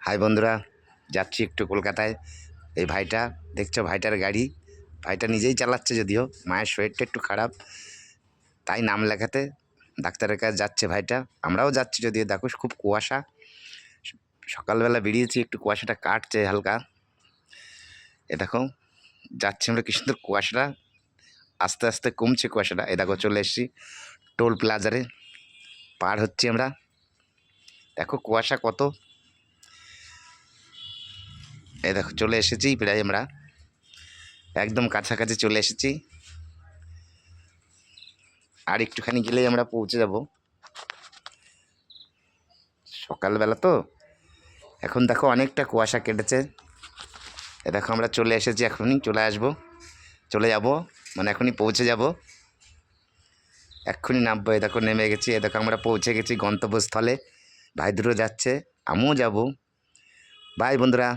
High বন্ধুরা, যাচ্ছি একটু কলকাতায়। এই ভাইটা দেখছো, ভাইটার গাড়ি। ভাইটা নিজেই চালাচ্ছে, যদিও মায়ের শরীরটা একটু খারাপ, তাই নাম লেখাতে ডাক্তারের কাছে যাচ্ছে ভাইটা। আমরাও যাচ্ছি, যদিও দেখো খুব কুয়াশা। সকালবেলা বেরিয়েছি, একটু কুয়াশাটা কাটছে হালকা। এ দেখো যাচ্ছি আমরা, কি সুন্দর কুয়াশাটা আস্তে আস্তে কমছে কুয়াশাটা। এ দেখো চলে এসেছি টোল প্লাজারে, পার হচ্ছি আমরা। দেখো কুয়াশা কত। এই দেখো চলে এসেছি প্রায়, আমরা একদম কাছাকাছি চলে এসেছি। আর একটুখানি গেলেই আমরা পৌঁছে যাব। সকালবেলা তো, এখন দেখো অনেকটা কুয়াশা কেটেছে। এ দেখো আমরা চলে এসেছি, এখনই চলে আসবো, চলে যাব, মানে এখনই পৌঁছে যাব, এক্ষুনি নামবো। এ দেখো নেমে গেছি। এ দেখো আমরা পৌঁছে গেছি গন্তব্যস্থলে। ভাই দুটো যাচ্ছে, আমিও যাব। বাই বন্ধুরা।